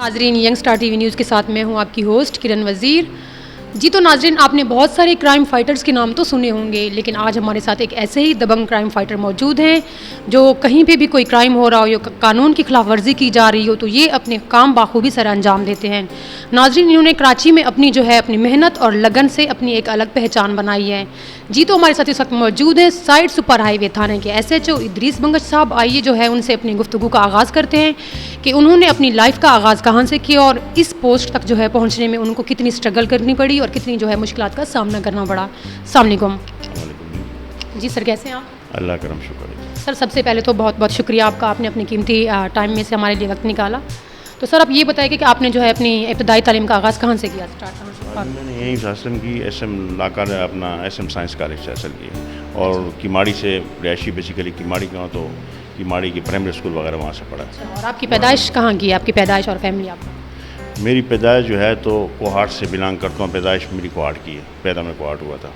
ناظرین، young star T V news کے ساتھ میں ہوں آپ کی ہوسٹ کرن وزیر. جی تو ناظرین، آپ نے بہت سارے کرائم فائٹرز کے نام تو سنے ہوں گے، لیکن آج ہمارے ساتھ ایک ایسے ہی دبنگ کرائم فائٹر موجود ہیں جو کہیں پہ بھی کوئی کرائم ہو رہا ہو یا قانون کی خلاف ورزی کی جا رہی ہو تو یہ اپنے کام بخوبی سر انجام دیتے ہیں. ناظرین، انہوں نے کراچی میں اپنی محنت اور لگن سے اپنی ایک الگ پہچان بنائی ہے. جی تو ہمارے ساتھ اس وقت موجود ہیں سائڈ سپر ہائی وے تھانے کے SHO ادریس بنگش صاحب. آئیے جو ہے ان سے اپنی گفتگو کا آغاز کرتے ہیں کہ انہوں نے اپنی لائف کا آغاز کہاں سے کیا اور اس پوسٹ تک جو ہے پہنچنے میں ان کو کتنی اسٹرگل کرنی پڑی اور کتنی جو ہے مشکلات کا سامنا کرنا پڑا. السلام علیکم. جی سر، کیسے ہیں آپ؟ اللہ کرم، شکر ہے. سر سب سے پہلے تو بہت بہت شکریہ آپ کا، آپ نے اپنی قیمتی ٹائم میں سے ہمارے لیے وقت نکالا. تو سر آپ یہ بتائیے کہ آپ نے جو ہے اپنی ابتدائی تعلیم کا آغاز کہاں سے کیا؟ میں نے یہیں سے حاصل کی، SM اپنا SM سائنس کالج سے حاصل کی اور کیماڑی سے رہائشی بیسیکلی کیماڑی کا ہوں تو کیماڑی کی پرائمری اسکول وغیرہ وہاں سے پڑھا. اور آپ کی پیدائش کہاں کی ہے؟ آپ کی پیدائش اور فیملی آپ کا؟ میری پیدائش جو ہے تو کوہاٹ سے بلانگ کرتا ہوں. پیدائش میری کوہاٹ کی ہے، پیدا میں کوہاٹ ہوا تھا.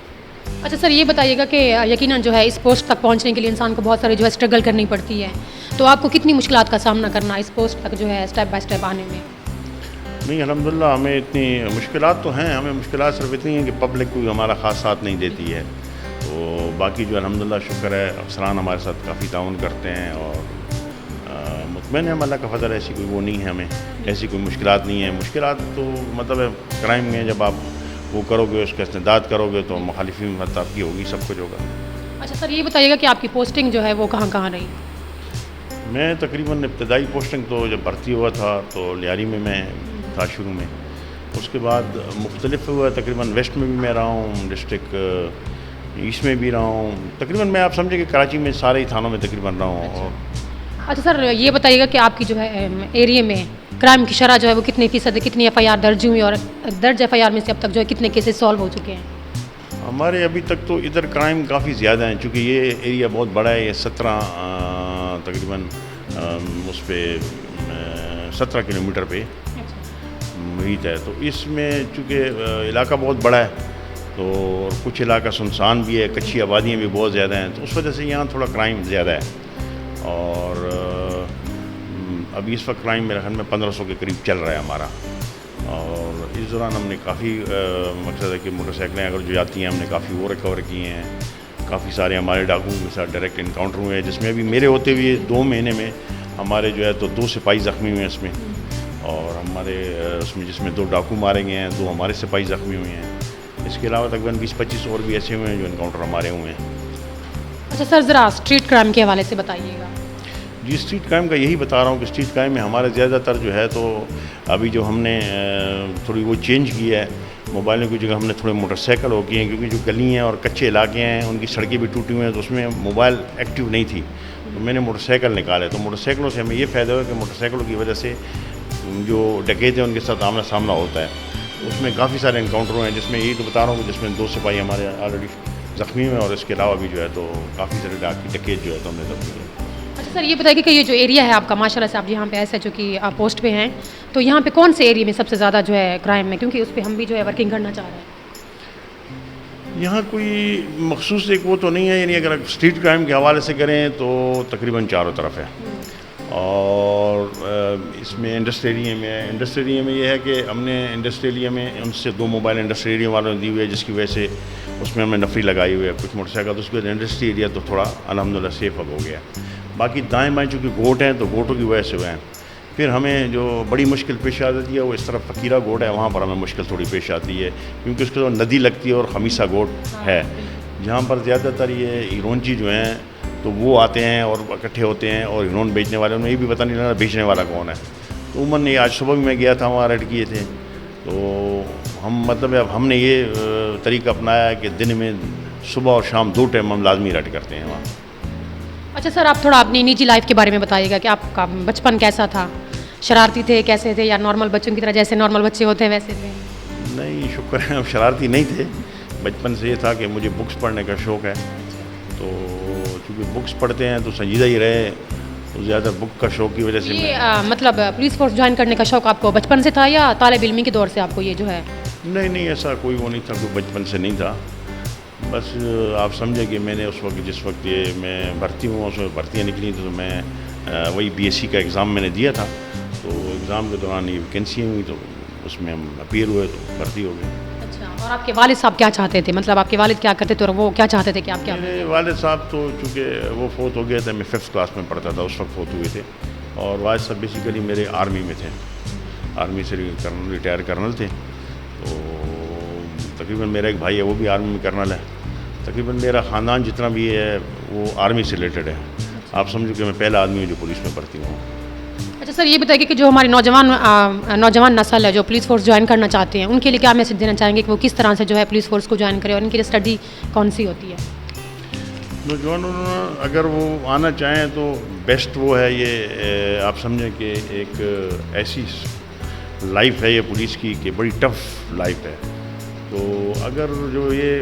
اچھا سر، یہ بتائیے گا کہ یقیناً جو ہے اس پوسٹ تک پہنچنے کے لیے انسان کو بہت سارے جو ہے اسٹرگل کرنی پڑتی ہے، تو آپ کو کتنی مشکلات کا سامنا کرنا اس پوسٹ تک جو ہے اسٹیپ بائی اسٹیپ آنے میں؟ نہیں، الحمدللہ ہمیں اتنی مشکلات تو ہیں. ہمیں مشکلات صرف اتنی ہیں کہ پبلک کوئی ہمارا خاص ساتھ نہیں دیتی ہے. تو باقی جو الحمدللہ شکر ہے، افسران ہمارے ساتھ کافی تعاون کرتے ہیں اور مطمئن ہے اللہ کا فضل. ایسی کوئی وہ نہیں ہے، ہمیں ایسی کوئی مشکلات نہیں ہے. مشکلات تو مطلب کرائم میں جب آپ وہ کرو گے، اس کا استعداد کرو گے تو مخالفین مت آپ کی ہوگی، سب کچھ ہوگا. اچھا سر، یہ بتائیے گا کہ آپ کی پوسٹنگ جو ہے وہ کہاں کہاں رہی؟ میں تقریباً ابتدائی پوسٹنگ تو جب بھرتی ہوا تھا تو لیاری میں تھا شروع میں. اس کے بعد مختلف ہوا، تقریباً ویسٹ میں بھی میں رہا ہوں، ڈسٹرکٹ ایسٹ میں بھی رہا ہوں. تقریباً میں آپ سمجھے کہ کراچی میں سارے ہی تھانوں میں تقریباً رہا ہوں. اور اچھا سر، یہ بتائیے گا کہ آپ کی جو ہے ایریے میں کرائم کی شرح جو ہے وہ کتنے فیصد ہے، کتنی FIR درج ہوئی اور درج FIR میں سے اب تک جو ہے کتنے کیسز سالو ہو چکے ہیں؟ ہمارے ابھی تک تو ادھر کرائم کافی زیادہ ہیں، چونکہ یہ ایریا بہت بڑا ہے. یہ 17 تقریباً اس پہ 17 کلومیٹر پہ محیط ہے. تو اس میں چونکہ علاقہ بہت بڑا ہے تو کچھ علاقہ سنسان بھی ہے، کچی آبادیاں بھی بہت زیادہ ہیں، تو اس وجہ سے یہاں تھوڑا کرائم زیادہ ہے. اور ابھی اس وقت کرائم میرے خیال میں 1500 کے قریب چل رہا ہے ہمارا. اور اس دوران ہم نے کافی مقصد ہے کہ موٹر سائیکلیں اگر جو جاتی ہیں ہم نے کافی وہ ریکور کی ہیں. کافی سارے ہمارے ڈاکوؤں کے ساتھ ڈائریکٹ انکاؤنٹر ہوئے ہیں، جس میں ابھی میرے ہوتے ہوئے 2 مہینے میں ہمارے جو ہے تو 2 سپاہی زخمی ہوئے ہیں اس میں. اور ہمارے اس میں جس میں 2 ڈاکو مارے گئے ہیں، 2 ہمارے سپاہی زخمی ہوئے ہیں. اس کے علاوہ تقریباً 20-25 اور بھی ایسے ہوئے ہیں جو انکاؤنٹر ہمارے ہوئے ہیں. اچھا سر، ذرا اسٹریٹ کرائم کے حوالے سے بتائیے گا. جی، اسٹریٹ کرائم کا یہی بتا رہا ہوں کہ اسٹریٹ کرائم میں ہمارے زیادہ تر جو ہے تو ابھی جو ہم نے تھوڑی وہ چینج کی ہے، موبائلوں کی جگہ ہم نے تھوڑے موٹر سائیکل ہو گئی ہیں، کیونکہ جو گلی ہیں اور کچے علاقے ہیں ان کی سڑکیں بھی ٹوٹی ہوئی ہیں تو اس میں موبائل ایکٹیو نہیں تھی. تو میں نے موٹر سائیکل نکالے. تو موٹر سائیکلوں سے ہمیں یہ فائدہ ہوا کہ موٹر سائیکلوں کی وجہ سے جو ڈکیت ہیں ان کے ساتھ آمنا سامنا ہوتا ہے. اس میں کافی سارے انکاؤنٹر ہوئے ہیں، جس میں یہی تو بتا رہا ہوں کہ جس میں 2 سپاہی ہمارے آلریڈی زخمی ہوئے ہیں اور اس کے علاوہ بھی جو ہے تو کافی سارے ڈکیت جو ہے تو ہم نے زخمی ہوئے. اچھا سر، یہ بتائیے کہ یہ جو ایریا ہے آپ کا، ماشاء اللہ سے آپ یہاں پہ SHO کی پوسٹ پہ ہیں، تو یہاں پہ کون سے ایریے میں سب سے زیادہ جو ہے کرائم ہے؟ کیونکہ اس پہ ہم بھی جو ہے ورکنگ کرنا چاہ رہے ہیں. یہاں کوئی مخصوص ایک وہ تو نہیں ہے، یعنی اگر اسٹریٹ کرائم کے حوالے سے کریں تو تقریباً چاروں طرف ہے. اور اس میں انڈسٹری میں یہ ہے کہ ہم نے انڈسٹری میں ان سے 2 موبائل انڈسٹری والوں نے دی ہوئی ہے، جس کی وجہ سے اس میں ہم نے نفری لگائی ہوئی ہے کچھ موٹر سائیکل. تو اس کے بعد انڈسٹری ایریا تو تھوڑا الحمدللہ سیف اب ہو گیا. باقی دائیں بائیں چونکہ گھوٹ ہیں تو گھوٹوں کی وجہ سے ہوئے ہیں. پھر ہمیں جو بڑی مشکل پیش آتی ہے وہ اس طرف فقیرہ گھوٹ ہے، وہاں پر ہمیں مشکل تھوڑی پیش آتی ہے کیونکہ اس کے تو ندی لگتی ہے اور خمیسہ گھوٹ ہے، جہاں پر زیادہ تر یہ ہیرونچی جو ہیں تو وہ آتے ہیں اور اکٹھے ہوتے ہیں اور ہیرون بیچنے والے، انہیں یہ بھی پتہ نہیں لگا بیچنے والا کون ہے. تو عموماً یہ آج صبح بھی میں گیا تھا وہاں ریڈ کیے تھے. تو ہم نے یہ طریقہ اپنایا ہے کہ دن میں صبح اور شام 2 ٹائم ہم لازمی ریڈ کرتے ہیں وہاں. اچھا سر، آپ تھوڑا اپنی نجی لائف کے بارے میں بتائیے گا کہ آپ کا بچپن کیسا تھا؟ شرارتی تھے، کیسے تھے، یا نارمل بچوں کی طرح جیسے نارمل بچے ہوتے ہیں ویسے تھے؟ نہیں، شکر ہے ہم شرارتی نہیں تھے. بچپن سے یہ تھا کہ مجھے بکس پڑھنے کا شوق ہے، تو چونکہ بکس پڑھتے ہیں تو سنجیدہ ہی رہے، تو زیادہ بک کا شوق کی وجہ سے مطلب پولیس فورس جوائن کرنے کا شوق آپ کو بچپن سے تھا یا طالب علمی کے دور سے آپ کو یہ جو ہے؟ نہیں، ایسا کوئی وہ نہیں تھا، کوئی بچپن سے نہیں تھا. بس آپ سمجھے کہ میں نے جس وقت یہ میں بھرتی ہوں اس میں بھرتیاں نکلی تو میں وہی BSc کا ایگزام میں نے دیا تھا. تو ایگزام کے دوران یہ ویکینسی ہوئی تو اس میں ہم اپیئر ہوئے تو بھرتی ہو گئے. اچھا, اور آپ کے والد صاحب کیا چاہتے تھے, مطلب آپ کے والد کیا کرتے تھے اور وہ کیا چاہتے تھے کہ آپ کیا؟ میرے والد صاحب تو چونکہ وہ فوت ہو گئے تھے, میں 5th کلاس میں پڑھتا تھا اس وقت فوت ہوئے تھے, اور والد صاحب بیسیکلی میرے آرمی میں تھے, آرمی سے ریٹائر کرنل تھے. تو تقریباً میرا ایک بھائی ہے وہ بھی آرمی میں کرنل ہے. تقریباً میرا خاندان جتنا بھی ہے وہ آرمی سے ریلیٹڈ ہے. آپ سمجھو کہ میں پہلا آدمی ہوں جو پولیس میں بھرتی ہوں. اچھا سر, یہ بتائیے کہ جو ہماری نوجوان نسل ہے جو پولیس فورس جوائن کرنا چاہتے ہیں, ان کے لیے کیا میسج دینا چاہیں گے کہ وہ کس طرح سے جو ہے پولیس فورس کو جوائن کرے, اور ان کے لیے اسٹڈی کون سی ہوتی ہے؟ نوجوانوں اگر وہ آنا چاہیں تو بیسٹ وہ ہے یہ, آپ سمجھیں کہ ایک ایسی لائف ہے یہ پولیس کی کہ بڑی ٹف لائف ہے. تو اگر جو یہ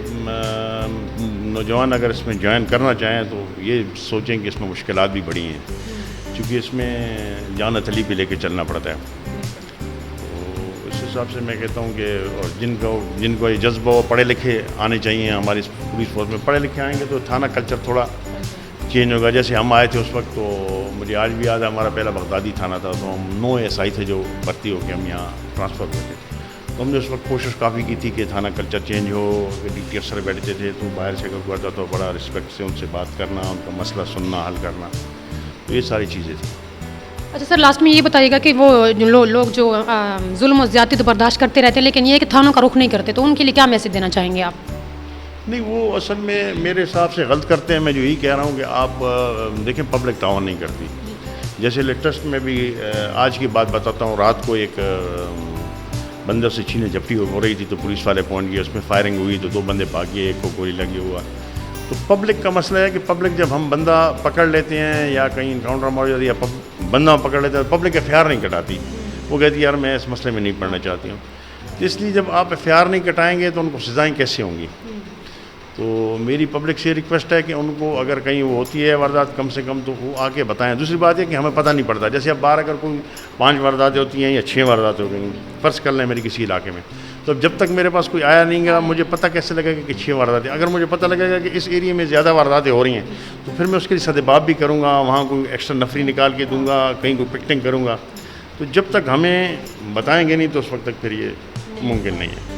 نوجوان اگر اس میں جوائن کرنا چاہیں تو یہ سوچیں کہ اس میں مشکلات بھی بڑی ہیں, چونکہ اس میں جان تلی پہ لے کے چلنا پڑتا ہے. تو اس حساب سے میں کہتا ہوں کہ اور جن کو یہ جذبہ ہو, پڑھے لکھے آنے چاہیے ہماری پولیس فورس میں. پڑھے لکھے آئیں گے تو تھانہ کلچر تھوڑا چینج ہوگا. جیسے ہم آئے تھے اس وقت تو مجھے آج بھی یاد ہے, ہمارا پہلا بغدادی تھانہ تھا, تو ہم 9 SI تھے جو بھرتی ہو کے ہم یہاں ٹرانسفر ہوئے تھے. تو ہم نے اس وقت کوشش کافی کی تھی کہ تھانہ کلچر چینج ہو. DT افسر بیٹھتے تھے تو باہر سے اگر گزرتا تو بڑا رسپیکٹ سے ان سے بات کرنا, ان کا مسئلہ سننا, حل کرنا, تو یہ ساری چیزیں تھیں. اچھا سر, لاسٹ میں یہ بتائیے گا کہ وہ لوگ جو ظلم و زیادتی تو برداشت کرتے رہتے ہیں لیکن یہ کہ تھانوں کا رخ نہیں کرتے, تو ان کے لیے کیا میسج دینا چاہیں گے آپ؟ نہیں, وہ اصل میں میرے حساب سے غلط کرتے ہیں. میں جو یہی کہہ رہا ہوں کہ آپ دیکھیں پبلک تعاون نہیں کرتی. جیسے لیٹسٹ میں بھی آج کی بات بتاتا ہوں, رات کو ایک بندر سے چھینے جھپٹی ہو رہی تھی تو پولیس والے پہنچ گئے, اس میں فائرنگ ہوئی تو 2 بندے بھاگ گئے, ایک کو گولی لگی ہوا. تو پبلک کا مسئلہ ہے کہ پبلک جب ہم بندہ پکڑ لیتے ہیں یا کہیں انکاؤنٹر مار جاتی ہے یا بندہ پکڑ لیتے ہیں تو پبلک FIR نہیں کٹاتی. وہ کہتی ہے یار میں اس مسئلے میں نہیں پڑھنا چاہتی ہوں. تو اس لیے جب آپ FIR نہیں کٹائیں گے تو ان کو سزائیں کیسے ہوں گی؟ تو میری پبلک سے ریکویسٹ ہے کہ ان کو اگر کہیں وہ ہوتی ہے واردات کم سے کم تو وہ آ کے بتائیں. دوسری بات ہے کہ ہمیں پتہ نہیں پڑتا. جیسے اب باہر اگر کوئی 5 وارداتیں ہوتی ہیں یا 6 وارداتیں ہو گئی, فرض کر لیں میری کسی علاقے میں, تو جب تک میرے پاس کوئی آیا نہیں گا مجھے پتہ کیسے لگے گا کہ 6 وارداتیں. اگر مجھے پتہ لگے گا کہ اس ایریے میں زیادہ وارداتیں ہو رہی ہیں تو پھر میں اس کے لیے سدباب بھی کروں گا, وہاں کوئی ایکسٹرا نفری نکال کے دوں گا, کہیں کوئی پکٹنگ کروں گا. تو جب تک ہمیں بتائیں گے نہیں تو اس وقت تک پھر یہ ممکن نہیں ہے.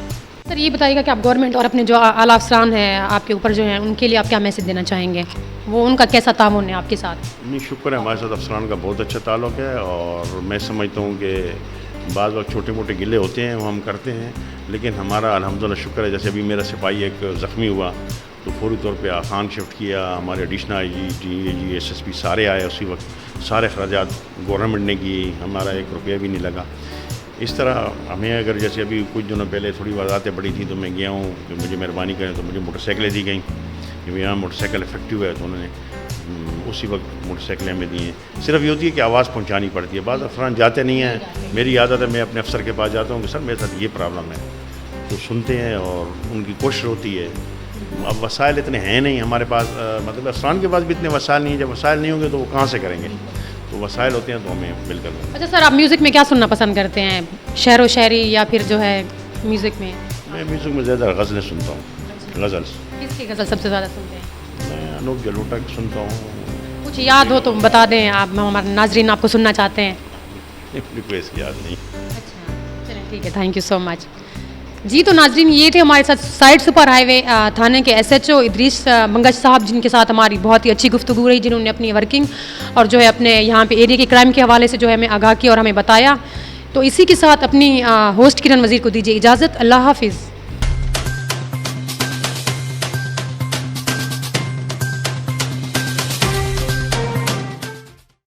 سر یہ بتائیے گا کہ آپ گورنمنٹ اور اپنے جو اعلیٰ افسران ہیں آپ کے اوپر جو ہیں ان کے لیے آپ کیا میسج دینا چاہیں گے, وہ ان کا کیسا تعاون ہے آپ کے ساتھ؟ نہیں, شکر ہے ہمارے ساتھ افسران کا بہت اچھا تعلق ہے, اور میں سمجھتا ہوں کہ بعض وقت چھوٹے موٹے گلے ہوتے ہیں وہ ہم کرتے ہیں, لیکن ہمارا الحمدللہ شکر ہے. جیسے ابھی میرا سپاہی ایک زخمی ہوا تو فوری طور پہ خان شفٹ کیا, ہمارے ایڈیشنل DIG SSP سارے آئے اسی وقت, سارے اخراجات گورنمنٹ نے کیے, ہمارا 1 روپیہ بھی نہیں لگا. اس طرح ہمیں اگر جیسے ابھی کچھ دنوں پہلے تھوڑی وارداتیں بڑی تھیں تو میں گیا ہوں کہ مجھے مہربانی کریں, تو مجھے موٹر سائیکلیں دی گئیں کہ یہاں موٹر سائیکل افیکٹو ہے, تو انہوں نے اسی وقت موٹر سائیکلیں ہمیں دی ہیں. صرف یہ ہوتی ہے کہ آواز پہنچانی پڑتی ہے. بعض افسران جاتے نہیں ہیں, میری عادت ہے میں اپنے افسر کے پاس جاتا ہوں کہ سر میرے ساتھ یہ پرابلم ہے, تو سنتے ہیں اور ان کی کوشش ہوتی ہے. اب وسائل اتنے ہیں نہیں ہمارے پاس, مطلب افسران کے پاس بھی اتنے وسائل نہیں ہیں. جب وسائل نہیں ہوں گے تو وہ کہاں سے کریں گے؟ تو وسائل ہوتے ہیں تو ہمیں مل کر. اچھا سر, آپ میوزک میں کیا سننا پسند کرتے ہیں, شعر و شاعری یا پھر جو ہے میوزک میں؟ میں میوزک میں زیادہ غزلیں سنتا ہوں. غزلس. کس کی غزل سب سے زیادہ سنتے ہیں؟ میں انوپ جلوٹا کی سنتا ہوں. کچھ یاد ہو تو بتا دیں, آپ ہمارے ناظرین آپ کو سننا چاہتے ہیں. ریکویسٹ کی یاد نہیں. اچھا چلیں ٹھیک ہے, تھینک یو سو مچ. جی تو ناظرین یہ تھے ہمارے ساتھ سائٹ سپر ہائی وے تھانے کے SHO ادریس منگج صاحب, جن کے ساتھ ہماری بہت ہی اچھی گفتگو رہی, جنہوں نے اپنی ورکنگ اور جو ہے اپنے یہاں پہ ایریا کے کرائم کے حوالے سے جو ہے ہمیں آگاہ کیا اور ہمیں بتایا. تو اسی کے ساتھ اپنی ہوسٹ کرن وزیر کو دیجیے اجازت. اللہ حافظ.